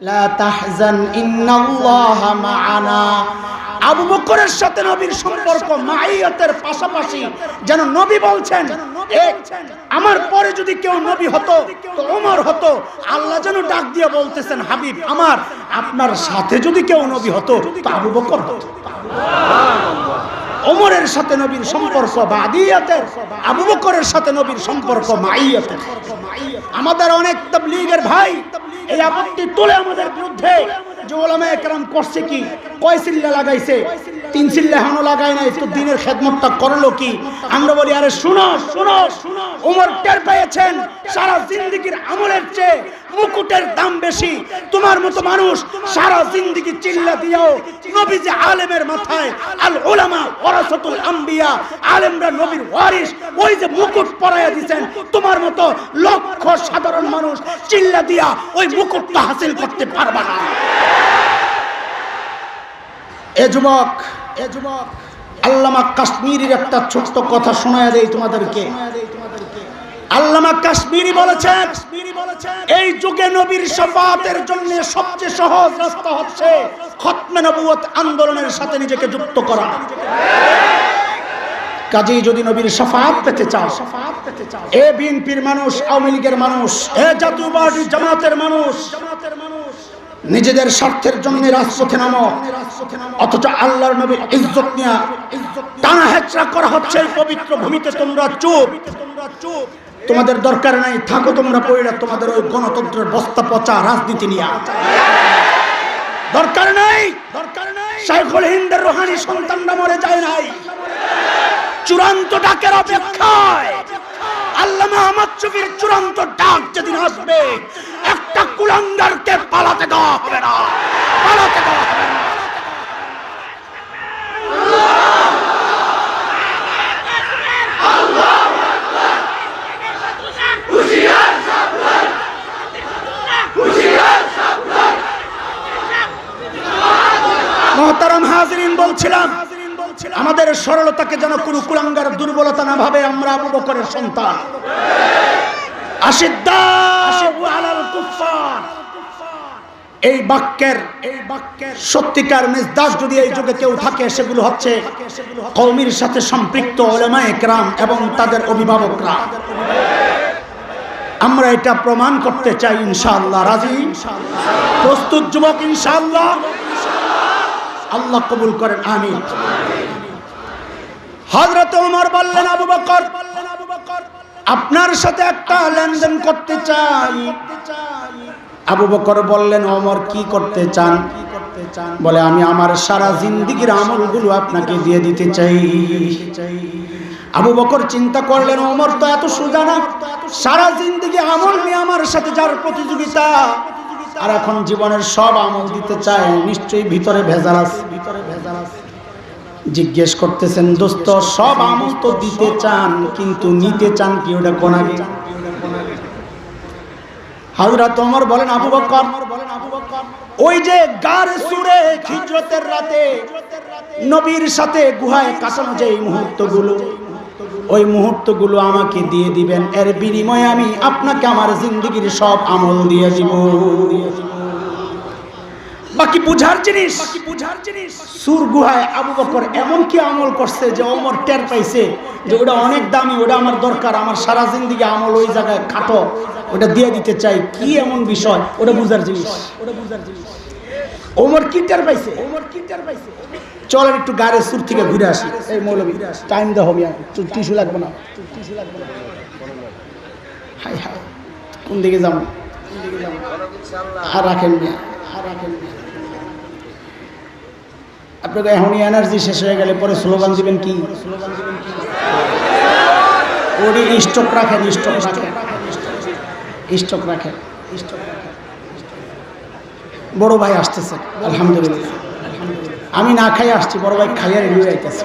লা তাহজান ইন্নাল্লাহা মা'ানা। আবু বকরের সাথে নবীর সম্পর্ক মাইয়াতের পাশাপাশি যেন নবী বলছেন আমার পরে যদি কেউ নবী হতো তো ওমর হতো। আল্লাহ যেন ডাক দিয়ে বলতেছেন হাবিব আমার, আপনার সাথে যদি কেউ নবী হতো তো আবু বকর হতো। ওমরের সাথে নবীর সম্পর্ক বাদিয়াতের, আবু বকরের সাথে নবীর সম্পর্ক মাইয়াতের। আমাদের অনেক তাবলীগের ভাই এই আপত্তি তুলে আমাদের বিরুদ্ধে যে ওলামায়ে কেরাম করছে কি, কয় সিল্লা লাগাইছে, 3 সিল্লা এখনো লাগায় নাই, তো দিনের খেদমতটা করলো কি? আমরা বলি আরে শুনো শুনো, ওমর টের পেয়েছেন সারা জিন্দেগির আমলের চেয়ে মুকুটের দাম বেশি। তোমার মতো মানুষ সারা জিন্দেগি চিল্লা দিও নবী যে আলেমের মাথায়, আল উলামা ওয়ারাসাতুল আম্বিয়া, আলেমরা নবীর ওয়ারিস, ওই যে মুকুট পরাইয়া দিবেন, তোমার মতো লক্ষ সাধারণ মানুষ চিল্লা দিয়া ওই মুকুটটা হাসিল করতে পারবে না। এ যুবক আল্লামা কাশ্মীরির একটা ছোট্ট কথা শোনায়া দেই তোমাদেরকে। আল্লামা কাশ্মীরি বলেছেন এই যুগে নবীর শাফাআতের জন্য সবচেয়ে সহজ রাস্তা হচ্ছে খতমে নবুয়ত আন্দোলনের সাথে নিজেকে যুক্ত করা। কাজেই যদি নবীর শাফাআত পেতে চাও, এ বিএনপির মানুষ, আওয়ামী লীগের মানুষ, এ জাতীয়বাদী জামাতের মানুষ, নিজেদের স্বার্থের জন্য রাজপথে নামো, অথচ আল্লাহর নবীর ইজ্জত নিয়ে টানা হেচড়া করা হচ্ছে এই পবিত্র ভূমিতে, তোমরা চুপ। তোমাদের দরকার নাই, থাকো তোমরা পয়রা তোমাদের ওই গণতন্ত্রের বস্তা পচা রাজনীতি নিয়ে। দরকার নাই। শাইখুল হিন্দের রুহানি সন্তানরা মরে যায় নাই। চূড়ান্ত ডাকের অপেক্ষায় আল্লামা আহমদ শফীর চূড়ান্ত ডাক যেদিন আসবে, একটা কুলাঙ্গারকে পালাতে দেওয়া হবে না, পালাতে দেওয়া হবে না। মুহতারাম হাজিরিন, বলছিলাম আমাদের সরলতাকে যেন কোনো কুলাঙ্গার দুর্বলতা না ভাবে। আমরা আবু বকরের সন্তান। আশিদ্দাউ আলাল কুফফার, এই বাক্যের সত্যিকার মেজদাস যদি এই যুগে কেউ থাকে, সেগুলো হচ্ছে কওমের সাথে সম্পৃক্ত উলামায়ে কেরাম এবং তাদের অভিভাবকরা। আমরা এটা প্রমাণ করতে চাই ইনশাআল্লাহ। রাজি? প্রস্তুত যুবক? ইনশাআল্লাহ। আল্লাহ কবুল করেন, আমিন। হযরত ওমর বললেন আবু বকর আপনার সাথে একটা লেনদেন করতে চাই। আবু বকর বললেন ওমর কি করতে চান? বলে আমি আমার সারা জিন্দেগির আমলগুলো আপনাকে দিয়ে দিতে চাই। আবু বকর চিন্তা করলেন ওমর তো এত সোজা না, সারা জিন্দেগি আমল নিয়ে আমার সাথে যার প্রতিযোগিতা, আর এখন জীবনের সব আমল দিতে চায়, নিশ্চয়ই ভিতরে ভেজাল আছে। জিজ্ঞেস করতেছেন দোস্ত সব আমল তো দিতে চান, কিন্তু নিতে চান কি, ওটা কোন আগে? হযরত ওমর বলেন আবু বকর ওই যে গারে সুরে হিজরতের রাতে নবীর সাথে গুহায় কাটানো যে মুহূর্তগুলো, ওই মুহূর্তগুলো আমাকে দিয়ে দিবেন, এর বিনিময়ে আমি আপনাকে আমার জিন্দেগির সব আমল দিয়ে দিব। বাকি বুঝার জিনিস। সুর গুহায় আবু বকর এমন কি আমল করছে যে ওমর টের পাইছে যে ওটা অনেক দামি, ওটা আমার দরকার, আমার সারা জিন্দেগি আমল ওই জায়গায় খাটো, ওটা দিয়ে দিতে চাই। কি এমন বিষয়? ওটা বুঝার জিনিস। ওমর কি টের পাইছে? চলেন একটু গাড়ির সুর থেকে ঘুরে আসি। এই মৌলবী টাইম দাও, মিয়া টিস্যু লাগবে না। হাই হাই, কোন দিকে যাবো? আর রাখেন মিয়া, আপনাকে এখনই এনার্জি শেষ হয়ে গেলে পরে স্লোগান দিবেন কি? ওটি স্টক রাখেন। বড় ভাই আসতেছে আলহামদুলিল্লাহ। আমি না খাই আসছি, বড় ভাই খাইয়া রেডি হয়ে যাইতেছে।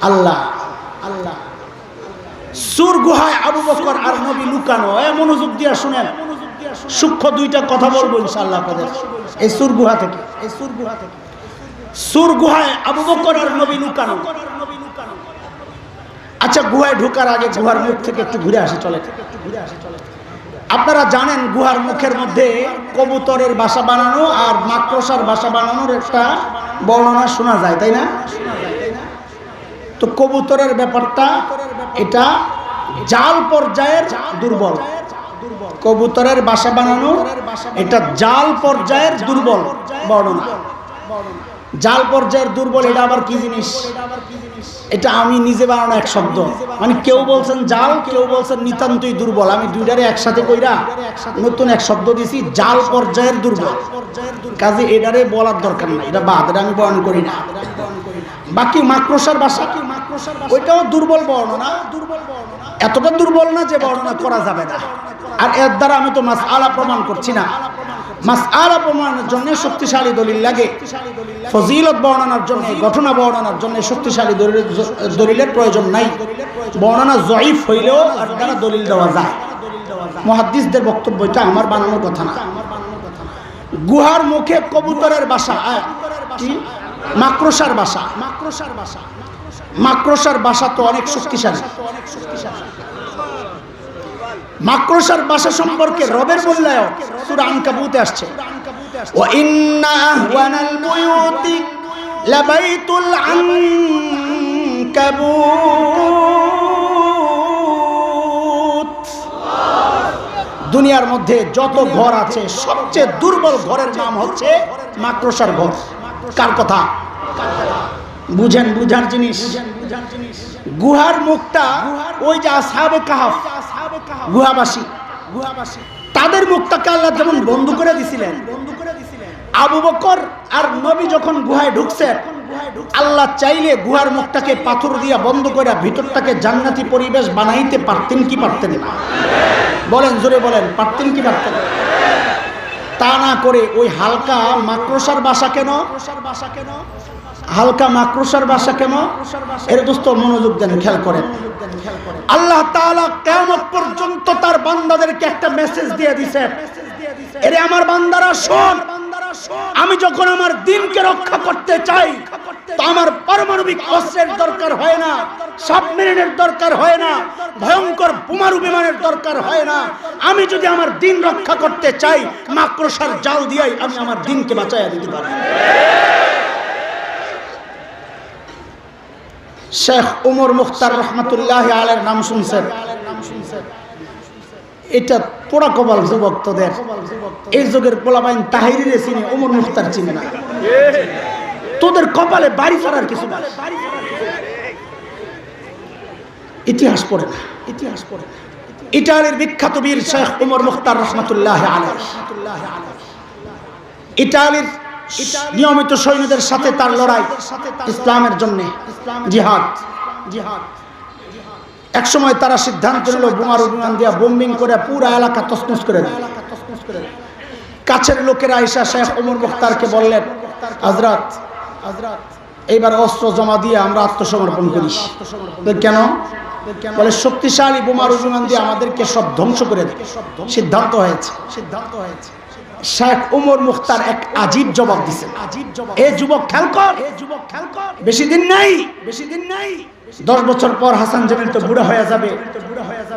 আল্লাহ সুর গুহায় আবু বকর আর নবী লুকানো। মনোযোগ দিয়া শুনেন, সূক্ষ্ম দুইটা কথা বলবো ইনশাআল্লাহ আপনাদের এই সুর গুহা থেকে। সুর গুহায় আবু বকর আর নবী লুকানো। আচ্ছা, গুহায় ঢোকার আগে গুহার মুখ থেকে একটু ঘুরে আসি, চলে। আপনারা জানেন গুহার মুখের মধ্যে কবুতরের বাসা বানানো আর মাকড়সার বাসা বানানোর একটা বর্ণনা শোনা যায়, তাই না? তো কবুতরের ব্যাপারটা এটা জাল পর্যায়ের দুর্বল। কবুতরের বাসা বানানো এটা জাল পর্যায়ের দুর্বল বর্ণনা। জাল পর্যায়ের দুর্বল এটা আবার কি জিনিস? এটা আমি নিজে বানানো এক শব্দ, মানে কেউ বলছেন জাল, কেউ বলছেন নিতান্তই দুর্বল। আমি দুইটারে একসাথে কইরা নতুন এক শব্দ দিছি, জাল পর্যায়ের দুর্বল। কাজে এটারে বলার দরকার নাই, এটা বাদ, এটা আমি বর্ণনা করি না। বাকি মাকড়সার ভাষা, ওইটাও দুর্বল বর্ণনা, এতটা দুর্বল না যে বর্ণনা করা যাবে না। আর এর দ্বারা আমি তো মাসআলা প্রমাণ করছি না। মাসআলা প্রমাণের জন্য শক্তিশালী দলিল লাগে, ফজিলত বর্ণনার জন্য, ঘটনা বর্ণনার জন্য শক্তিশালী দলিলের প্রয়োজন নাই। বর্ণনা জয়ীফ হইলেও আর দ্বারা দলিল দেওয়া যায়। মুহাদ্দিসদের বক্তব্য, এটা আমার বানানোর কথা না। গুহার মুখে কবুতরের বাসা, কি মাকড়সার বাসা। মাকড়সার বাসা তো অনেক শক্তিশালী। মাকড়সার বাসা সম্পর্কে রবের মূল্যায়ন সূরা আনকাবুতে আসছে, ওয়া ইন্না আহওয়ানাল বুয়ুতি লাবাইতুল আনকাবুত। দুনিয়ার মধ্যে যত ঘর আছে সবচেয়ে দুর্বল ঘরের নাম হচ্ছে মাকড়সার ঘর। কার কথা বুঝেন? বুঝার জিনিস। গুহার মুখটা ওই যে আসহাবে কাহাফ, গুহাবাসী, তাদের মুখটাকে আল্লাহ যেমন বন্ধ করে দিছিলেন, আবু বকর আর নবী যখন গুহায় ঢুকছেন, আল্লাহ চাইলে গুহার মুখটাকে পাথর দিয়া বন্ধ করে ভিতরটাকে জান্নাতি পরিবেশ বানাইতে পারতেন কি পারতেন না? বলেন, জোরে বলেন, পারতেন কি পারতেন? তা না করে ওই হালকা মাকড়সার বাসা কেন? হালকা মাকড়সার বাসা কেন? এর দোস্ত মনোযোগ দেন, খেয়াল করেন। আল্লাহ তাআলা কিয়ামত পর্যন্ত তার বান্দাদেরকে একটা মেসেজ দিয়ে দিয়েছেন, এরে আমার বান্দারা শোন, আমি যখন আমার দ্বীনকে রক্ষা করতে চাই তো আমার পারমাণবিক অস্ত্রের দরকার হয় না, সাবমেরিনের দরকার হয় না, ভয়ঙ্কর বোমারু বিমানের দরকার হয় না। আমি যদি আমার দ্বীন রক্ষা করতে চাই, মাকড়সার জাল দিয়েই আমি আমার দ্বীনকে বাঁচাইয়া দিতে পারি। শেখ উমর মুখতার রহমতুল্লাহ আলাইহির নাম শুনছেন? এটা পোড়া কপাল যুবকদের, এই যুগের পোলাবাইন তাহিরিরে চিনে, উমর মুখতার চিনে না। তোদের কপালে বাড়ি ছাড়ার কিছু না। ইতিহাস পড়ে না, ইতিহাস পড়ে না। ইটালির বিখ্যাত বীর শেখ উমর মুখতার রহমতুল্লাহ আলাইহি, ইটালির নিয়মিত সৈন্যদের সাথে তার লড়াই, ইসলামের জন্য জিহাদ। এক সময় তারা সিদ্ধান্ত নিল বোমারু বিমান দিয়া বোম্বিং করে পুরো এলাকা তছনছ করে দেয়। কাছের লোকেরা আয়েশা শেখ ওমর মুখতারকে বললেন, হযরত এইবার অস্ত্র জমা দিয়ে আমরা আত্মসমর্পণ করি। কেন? বলে শক্তিশালী বোমারু বিমান দিয়ে আমাদেরকে সব ধ্বংস করে দেয়। সিদ্ধান্ত হয়েছে। শেখ ওমর মুখতার এক আজীব জবাব দিয়েছেন। এ যুবক খেয়াল কর, বেশি দিন নাই, 10 বছর পর হাসান জামিল তো বুড়া হয়ে যাবে,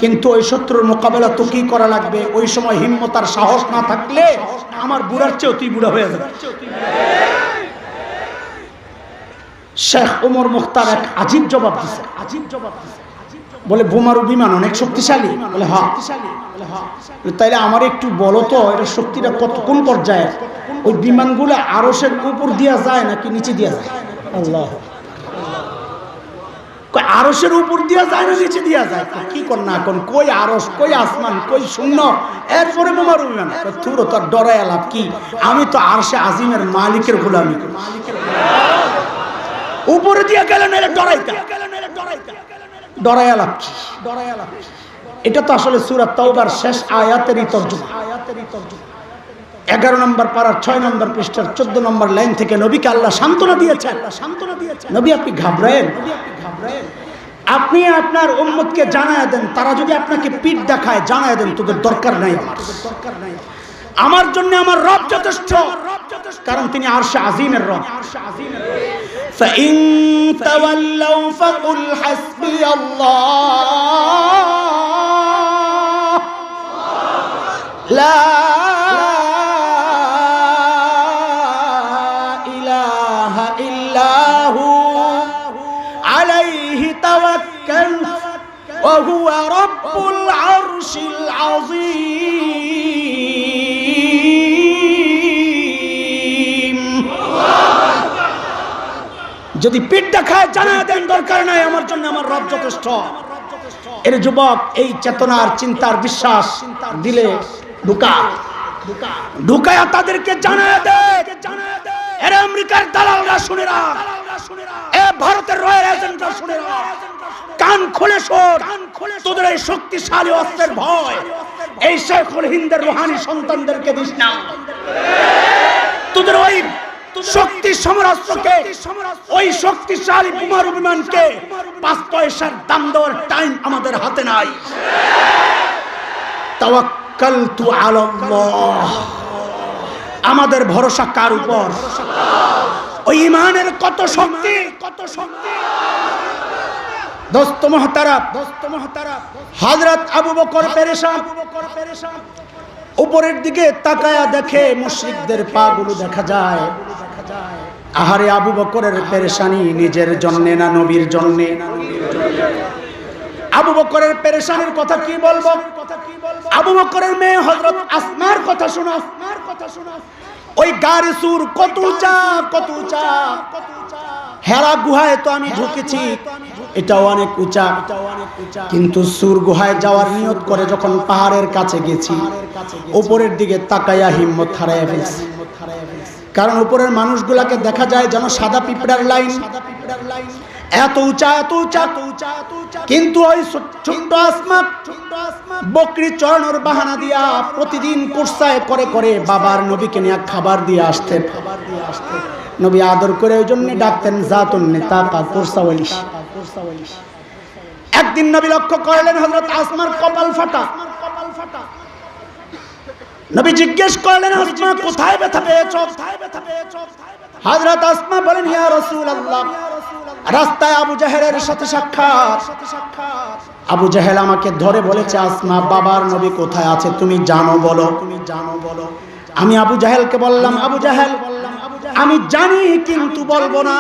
কিন্তু ওই শত্রুর মোকাবেলা তো কি করা লাগবে? ওই সময় হিম্মত আর সাহস না থাকলে আমার বুড়ার চেয়েও তুই বুড়া হয়ে যাবে। শেখ ওমর মুখতার এক আজীব জবাব দিয়েছে। বলে বোমারু বিমান অনেক শক্তিশালী? বলে হ্যাঁ। তাইলে আমার একটু বলো তো এটা শক্তিটা কত, কোন পর্যায়ে? ওই বিমানগুলো আরশের উপর দিয়া যায় নাকি নিচে দিয়া যায়? আল্লাহ, আরশের উপর দিয়া যায় না নিচে দিয়া যায়? কি কর না কোন, কই আরশ, কই আসমান, কই শূন্য, এরপরে বোমারু বিমান। তুরো তোর ডরায় লাভ কি? আমি তো আরশে আজিমের মালিকের গোলামি করি। উপরে দিয়া গেলে না ডরাইতা, ডরায়া লাভ কি? এটা তো আসলে সূরা তাওবার শেষ আয়াতেরই তরজমা। 11 নম্বর পারার 6 নম্বর পৃষ্ঠার 14 নম্বর লাইন থেকে নবীকে আল্লাহ সান্ত্বনা দিয়েছেন। নবী আপনি ঘাবড়েন, আপনি আপনার উম্মতকে জানায় দেন, তারা যদি আপনাকে পিঠ দেখায় জানায় দেন তোদের দরকার নাই, আমার জন্য আমার রব যথেষ্ট, কারণ তিনি আরশে আজিমের রব। فإن تولوا فقل حسبي الله লা ইলাহা ইল্লাহু আলাইহি তাওয়াক্কাল ওয়া হুয়া রাব্বুল আরশিল আযীম। যদি পিঠ দেখায় জানায় দেন দরকার নাই, আমার জন্য আমার রব যথেষ্ট। এর যুবক এই চেতনার চিন্তার বিশ্বাস দিলে ঢুকায়া তাদেরকে জানায় দে, এর আমেরিকার দালালরা শুনে রাখ, এ ভারতের রয়্যাল এজেন্টরা শুনে রাখ, কান খুলে শোন, তোদের এই শক্তিশালী অস্ত্রের ভয় এই শেখুল হিন্দের রুহানি সন্তানদেরকে দিস না। তোদের ওই শক্তি সমরাস্ত্রকে, ওই শক্তিশালী বোমারু বিমানকে 5 পয়সার দাম দেওয়ার টাইম আমাদের হাতে নাই। তাওয়াক্কালতু আলাল্লাহ, আমাদের ভরসা কার উপর? ওই ঈমানের কত শক্তি, কত শক্তি। দোস্ত মুহতারাম, হযরত আবু বকর পেরেশান, উপরের দিকে তাকায়া দেখে মুশরিকদের পাগুলো দেখা যায়। আহারে আবু বকরের পেরেশানি নিজের জন্য না নবীর জন্য? আবু বকরের পেরেশানির কথা কি বলবো? আবু বকরের মেয়ে হযরত আসমার কথা শোনো। ওই গারে সুর কত উঁচা, কত উঁচা। হেরা গুহায় তো আমি ঢুকেছি, এটাও অনেক উঁচা, কিন্তু সুর গুহায় যাওয়ার নিয়ত করে যখন পাহাড়ের কাছে গেছি, উপরের দিকে তাকাইয়া হিম্মত হারাইয়া ফেলছি। কারণ উপরের মানুষগুলাকে দেখা যায় যেন সাদা পিঁপড়ার লাইন, এত উঁচা, এত উঁচা। কিন্তু ওই ছোট্ট আসমা বকরি চড়ানোর বাহানা দিয়া প্রতিদিন কুরসায় করে করে বাবার নবীকে নিয়ে খাবার দিয়ে আসতেন। নবী আদর করে ওই জন্য ডাকতেন জাতুন নেতা কুরসাওয়ালি। একদিন নবী লক্ষ্য করলেন হযরত আসমার কপাল ফাটা। নবী জিজ্ঞেস করলেন, আসমা কোথায় ব্যথা পেয়েছো? হযরত আসমা বলেন, ইয়া রাসূলুল্লাহ, রাস্তায় আবু জাহেলের সাথে সাক্ষাৎ। আবু জাহেল আমাকে ধরে বলেছে, আসমা বাবার নবী কোথায় আছে তুমি জানো বলো। আমি আবু জাহেলকে বললাম, আবু জাহেল আমি জানি কিন্তু বলবো না।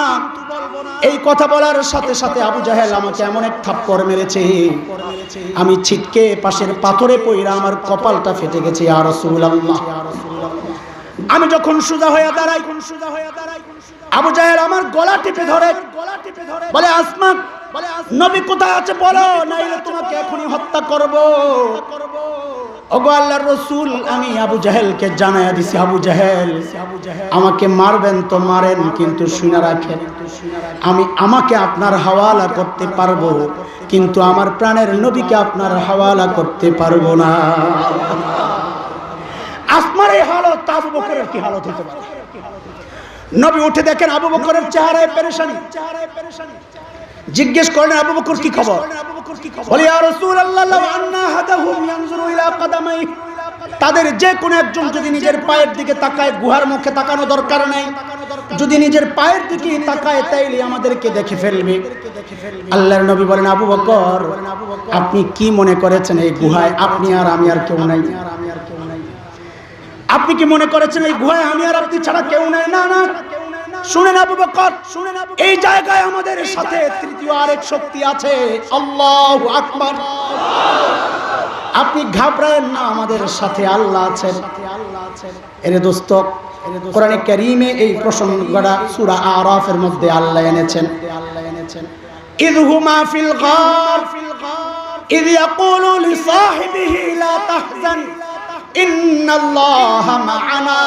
এই কথা বলার সাথে সাথে আবু জাহেল আমাকে এমন এক থাপ্পড় মেরেছে, আমি ছিটকে পাশের পাথরে পইরা আমার কপালটা ফেটে গেছে। ইয়া রাসূলুল্লাহ, আমি যখন সোজা হয়ে দাঁড়াই, আবু জাহেল আমার গলা টিপে ধরে বলে, আসমা নবী কোথায় আছে বলো, নাইলে তোমাকে এখনই হত্যা করব। ওগো আল্লাহর রাসূল, আমি আবু জাহেলকে জানায়া দিছি, আবু জাহেল আমাকে মারবেন তো মারেন, কিন্তু শুনে রাখেন আমাকে আপনার হাওয়ালা করতে পারবো, কিন্তু আমার প্রাণের নবীকে আপনার হাওয়ালা করতে পারবো না। আসমার এই হালত, আবু বকরের কি হালত হতে পারে? নবী উঠে দেখেন আবু বকরের চেহারায় পেরেশানি। জিজ্ঞেস করেন, আবু বকর কি খবর? বলে, ইয়া রাসূলুল্লাহ, লাউ আন্না হাদাহুম ইয়ানজুরু ইলা কাদামাই, তাদের যে কোনো একজন যদি নিজের পায়ের দিকে তাকায়, গুহার মুখে তাকানো দরকার নাই, যদি নিজের পায়ের দিকে তাকায় তাইলে আমাদেরকে দেখে ফেলবে। আল্লাহর নবী বলেন, আবু বকর আপনি কি মনে করেছেন এই গুহায় আপনি আর আমি আর কেউ নাই? আপনি কি মনে করেছেন এই গুহায় আমি আর আপনি ছাড়া কেউ নাই? না না, শুনেন আবু বকর, এই জায়গায় আমাদের সাথে তৃতীয় আরেক শক্তি আছে, আল্লাহু আকবার। আপনি ঘাবড়ায়েন না, আমাদের সাথে আল্লাহ আছেন। এর দোস্ত, কোরআনে কারীমে এই প্রসঙ্গটা সূরা আরাফের মধ্যে আল্লাহ এনেছেন। ইয হুমা ফিল গার ইয ইয়াকুলু লিসাহিবিহি লা তাহজান ইন্নাল্লাহা মা'ানা।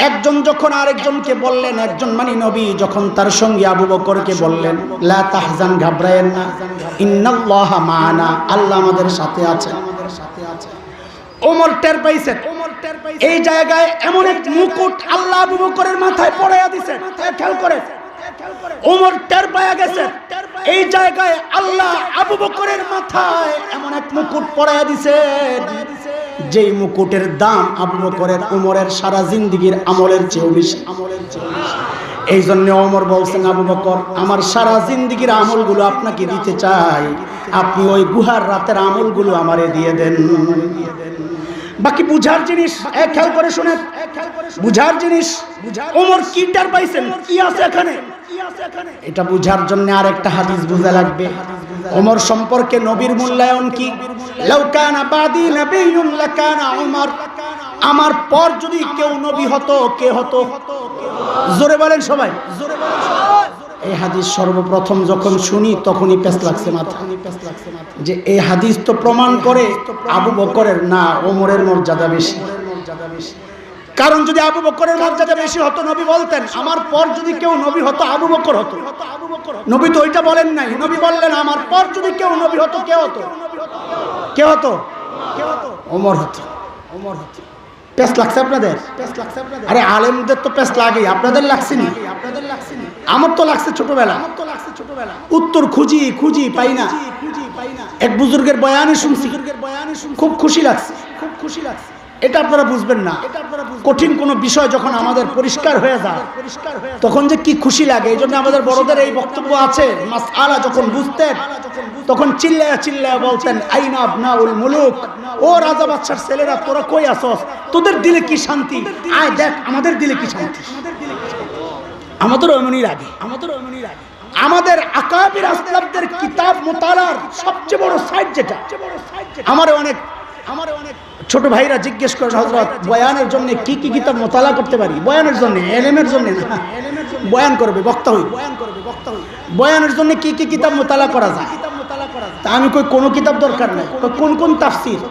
একজন যখন আরেকজনকে বললেন, একজন মানে নবী যখন তার সঙ্গে আবু বকরকে বললেন, লা তাহজান, ঘাবড়ায়েন না, ইন্নাল্লাহা মা'ানা, আল্লাহ আমাদের সাথে আছেন। ওমর টের পাইছেন এই জায়গায় এমন এক মুকুট আল্লাহ আবু বকরের মাথায় পড়াইয়া দিয়েছেন। খেয়াল করে, ওমর টের পাইয়া গেছে এই জায়গায় আল্লাহ আবু বকরের মাথায় এমন এক মুকুট পড়াইয়া দিয়েছেন, যেই মুকুটের দাম আবু বকরের ওমরের সারা জিন্দেগীর আমলের চেয়ে বেশি। এই জন্য ওমর বলছেন, আবু বকর আমার সারা জিন্দেগীর আমলগুলো আপনাকে দিতে চাই, আপনি ওই গুহার রাতের আমলগুলো আমারে দিয়ে দেন। বাকি বুঝার জিনিস, খেয়াল করে শুনেন, বুঝার জিনিস। ওমর কি টের পাইছেন, কি আছে এখানে, এটা বুঝার জন্য আরেকটা হাদিস বুঝা লাগবে। ওমর সম্পর্কে নবীর মূল্যায়ন কি? লাউ কানা বাদি নবিয়্যুন লাকানা উমর, আমার পর যদি কেউ নবী হতো, কে হতো? জোরে বলেন সবাই, জোরে বলেন সবাই। এই হাদিস সর্বপ্রথম যখন শুনি তখনই পেছ লাগছে মাথা, যে এই হাদিস তো প্রমাণ করে আবু বকরের না ওমরের মর্যাদা বেশি। কারণ যদি আবু বকরের মর্যাদা বেশি হতো, নবী বলতেন আমার পর যদি কেউ নবী হতো আবু বকর হতো। নবী তো ওইটা বলেন নাই, নবী বললেন আমার পর যদি কেউ নবী হতো, কে হতো? কে হতো? ওমর হতো, ওমর হতো। পেছ লাগছে আপনাদের? আরে আলেমদের তো পেছ লাগেই, আপনাদের লাগছে নি? আমার তো লাগছে ছোটবেলা, উত্তর খুঁজি খুঁজি পাই না। এক বুজুর্গের বয়ানে শুনছি, খুব খুশি লাগছে, খুব খুশি লাগছে। এটা আপনারা বুঝবেন না, কঠিন কোনো বিষয় যখন আমাদের পরিষ্কার হয়ে যায় তখন যে কি খুশি লাগে। এই জন্য আমাদের বড়দের এই বক্তব্য আছে, মাসআলা যখন বুঝতেন তখন চিল্লায়া চিল্লায়া বলতেন আইনা আবনাউল মুলুক, ও রাজা বাদশার ছেলেরা তোরা কই আসস, তোদের দিলে কি শান্তি, আয় দেখ আমাদের দিলে কি শান্তি। আমাদেরও এমনই লাগে, আমাদেরও এমনই লাগে। আমাদের আকাবির আসলাফদের কিতাব মুতালার সবচেয়ে বড় সাইট যেটা, আমারে অনেক ছোট ভাইরা জিজ্ঞেস করেন হযরত বয়ানের জন্য কি কি কিতাব মুতালা করতে পারি? বয়ানের জন্য, ইলমের জন্য না, বয়ান করবে বক্তা হই, বয়ানের জন্য কি কি কিতাব মুতালা করা যায়? তা আমি কই কোন কিতাব দরকার নাই। কোন কোন তাফসীর?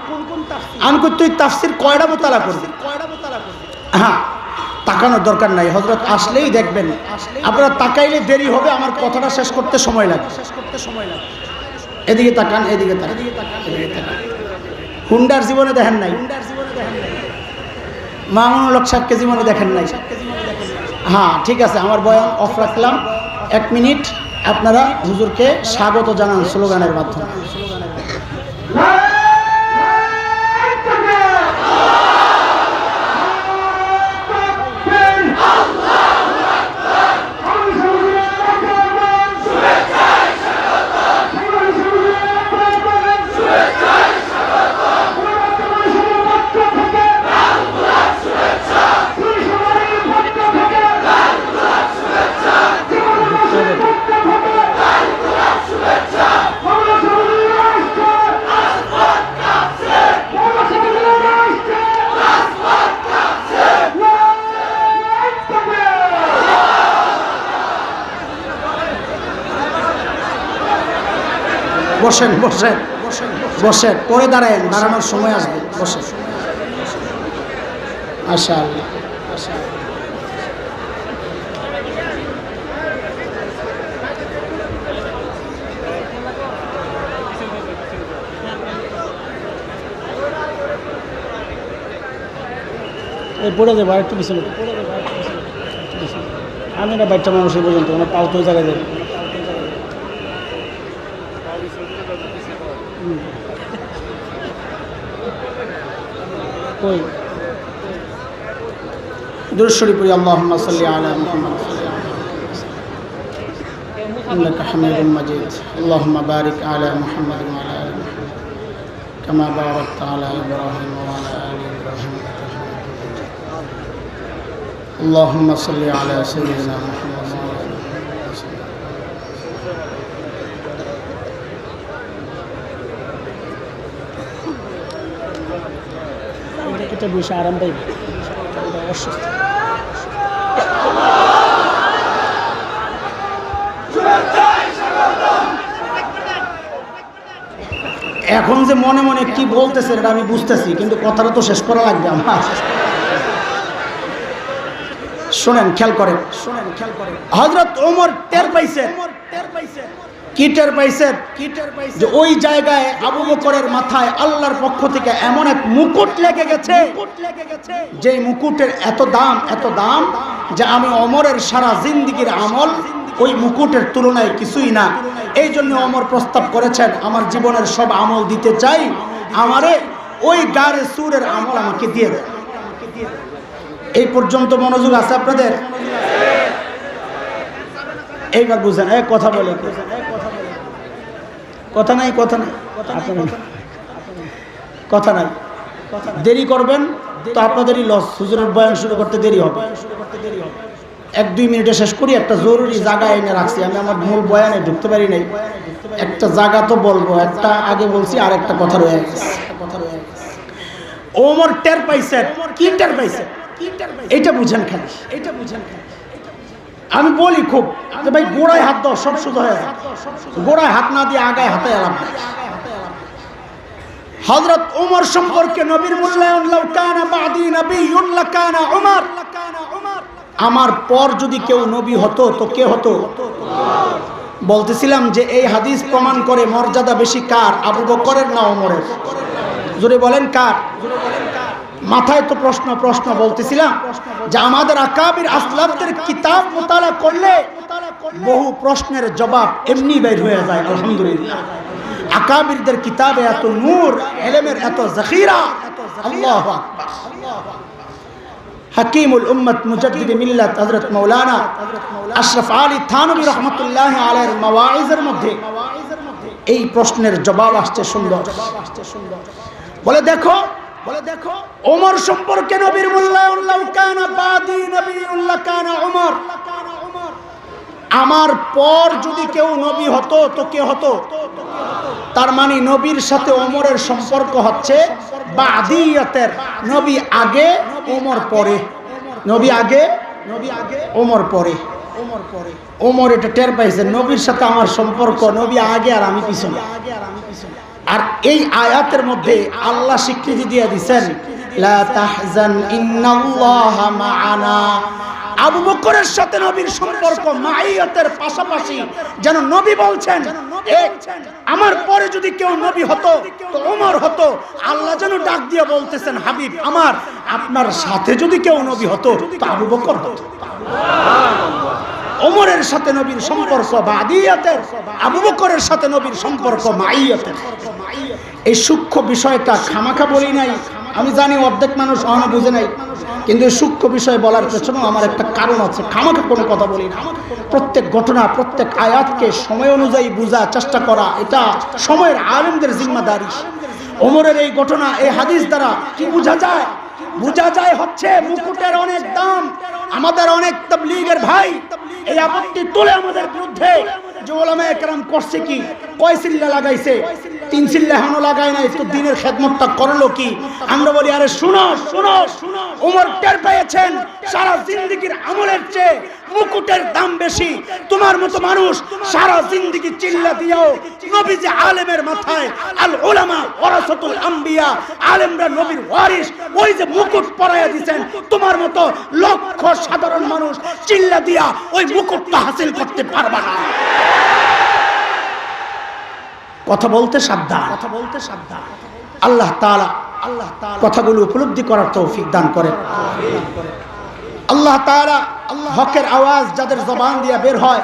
আমি কই তুই তাফসীর কয়টা মুতালা করবি? হ্যাঁ, তাকানোর দরকার নাই, হযরত আসলেই দেখবেন। আপনারা তাকাইলে দেরি হবে, আমার কথাটা শেষ করতে সময় লাগে। এদিকে তাকান, এদিকে তাকান, এদিকে তাকান। হুন্ডার জীবনে দেখেন নাই, মামুনুল হক সাহেবকে জীবনে দেখেন নাই। হ্যাঁ ঠিক আছে, আমার বয়ান অফ রাখলাম 1 মিনিট। আপনারা হুজুরকে স্বাগত জানান স্লোগানের মাধ্যমে। বসেন বসেন বসেন, পরে দাঁড়ায়েন, দাঁড়ানোর সময় আসবে। বসেন। মাশাআল্লাহ, এই পড়ে যাবো আরেকটু পিছনে, আমি না বাচ্চা মানুষ এই পর্যন্ত আমার পাও তো জায়গায় যাবে। কই দুরূদ শরীফ পড়ি, আল্লাহুম্মা সাল্লি আলা মুহাম্মাদ ইন্নাকা হামিদুম মাজিদ, আল্লাহুম্মা বারিক আলা মুহাম্মাদ ওয়া আলা আলি মুহাম্মাদ কামা বারাকতা আলা ইব্রাহিম ওয়া আলা আলি ইব্রাহিম ইন্নাকা হামিদুম মাজিদ, আল্লাহুম্মা সাল্লি আলা সাইয়্যিদিনা মুহাম্মাদ ওয়া আলা আলি মুহাম্মাদ। এটা বসে আরাম পাইবে, অসুস্থ। এখন যে মনে মনে কি বলতেছে এটা আমি বুঝতেছি, কিন্তু কথাটা তো শেষ করা লাগবে আমার। শোনেন, খেয়াল করেন, হযরত ওমর টের পাইছে, কি টের পাইছে? যে ওই জায়গায় আবু বকরের মাথায় আল্লাহর পক্ষ থেকে এমন এক মুকুট লেগে গেছে, যে মুকুটের এত দাম যে আমি ওমরের সারা জিন্দেগীর আমল ওই মুকুটের তুলনায় কিছুই না। এই জন্য ওমর প্রস্তাব করেছেন আমার জীবনের সব আমল দিতে চাই, আমারে ওই গারে সুরের আমল আমাকে দিয়ে দেয়। এই পর্যন্ত মনোযোগ আছে আপনাদের? এইবার বুঝেন, কথা বলে কথা নাই, কথা নাই, কথা নাই। দেরি করবেন তো আপনাদেরই লস। হুজুরের বয়ান শুরু করতে দেরি হবে। 1-2 মিনিটে শেষ করি। একটা জরুরি জায়গা এনে রাখছি, আমি আমার মূল বয়ানে ঢুকতে পারি নাই। একটা জায়গা তো বলবো, একটা আগে বলছি, আর একটা কথা রয়ে গেছে। ওমর টের পাইছে, কি টের পাইছে এটা বুঝেন খালি, এটা বুঝেন খালি। আমি বলি খুব যে ভাই গোড়ায় হাত দাও, সব সোজা হয়ে যায়। গোড়ায় হাত না দিয়ে আগায় হাতে এলাম। হযরত ওমর সম্পর্কে নবীর মূল্যায়ন, লাউ কানা বাদি নবিয়্যুন লাকানা ওমর, আমার পর যদি কেউ নবী হতো তো কে হতো? বলতেছিলাম যে এই হাদিস প্রমাণ করে মর্যাদা বেশি কার, আবু বকরের না ওমরের? জোরে বলেন কার? মাথায় তো প্রশ্ন প্রশ্ন বলতেছিলাম যে আমাদের আকাবির আসলাফদের কিতাব মোতালা করলে বহু প্রশ্নের জবাব এমনি বের হয়ে যায়। আলহামদুলিল্লাহ, আকাবিরদের কিতাবে এত নূর, ইলমের এত যাখিরা। আল্লাহু আকবার। হাকিমুল উম্মত মুজাদ্দিদ মিল্লাত হযরত মাওলানা আশরাফ আলী থানভী রাহমাতুল্লাহি আলাইহির মাওয়াইজের মধ্যে এই প্রশ্নের জবাব আসছে সুন্দর। বলে দেখো, ওমর সম্পর্কে নবীর মূল্যায়ন, লাউ কানা বাদি নবিয়্যুন লাকানা ওমর, আমার পর যদি কেউ নবী হতো তো কে হতো? তার মানে নবীর সাথে ওমরের সম্পর্ক হচ্ছে বাদিয়াতের। নবী আগে, ওমর পরে। নবী আগে, ওমর পরে। ওমর এটা টের পাইছে, নবীর সাথে আমার সম্পর্ক, নবী আগে আর আমি পিছনে। আর এই আয়াতের মধ্যে আল্লাহ স্বীকৃতি দিয়ে দিয়েছেন, লা তাহজান ইন্নাল্লাহা মা'ানা। আবু বকরের সাথে নবীর সম্পর্ক মাইয়াতের পাশাপাশি যেন নবী বলছেন আমার পরে যদি কেউ নবী হতো তো ওমর হতো। আল্লাহ যেন ডাক দিয়ে বলতেছেন, হাবিব আমার, আপনার সাথে যদি কেউ নবী হতো তো আবু বকর হতো। ওমরের সাথে নবীর সম্পর্ক বাদিয়াতের, আবু বকরের সাথে নবীর সম্পর্ক মাইয়াতের। এই সূক্ষ্ম বিষয়টা খামাখা বলি নাই, আমি জানি অর্ধেক মানুষ অহনা বুঝে নাই, কিন্তু সূক্ষ্ম বিষয় বলার পেছনেও আমার একটা কারণ আছে। খামাখা কোনো কথা বলি না। প্রত্যেক ঘটনা, প্রত্যেক আয়াতকে সময় অনুযায়ী বোঝার চেষ্টা করা, এটা সময়ের আলেমদের জিম্মাদারি। ওমরের এই ঘটনা, এই হাদিস দ্বারা কি বোঝা যায়? বোঝা যায় হচ্ছে মুকুটের অনেক দাম। আমাদের অনেক তাবলীগের ভাই এই আপত্তি তুলে আমাদের বিরুদ্ধে যে ওলামায়ে কেরাম করছে কি, কয় সিল্লা লাগাইছে, 3 সিল্লা এখনো লাগায় নাই, তো দিনের খেদমতটা করলো কি? আমরা বলি আরে শুনো শুনো, ওমর টের পেয়েছেন সারা জিন্দেগির আমলের চেয়ে মুকুটের দাম বেশি। তোমার মতো মানুষ সারা জিন্দেগি চিল্লা দিও নবী যে আলেমের মাথায়, আল উলামা ওয়ারাসাতুল আম্বিয়া, আলেমরা নবীর ওয়ারিস, ওই যে মুকুট পরাইয়া দিবেন, তোমার মতো লক্ষ সাধারণ মানুষ চিল্লা দিয়া ওই মুকুটটা হাসিল করতে পারবে না। কথা বলতে সাবধান, কথা বলতে সাবধান। আল্লাহ তাআলা কথাগুলো উপলব্ধি করার তৌফিক দান করেন। আল্লাহ তাআলা হকের আওয়াজ যাদের জবান দিয়ে বের হয়,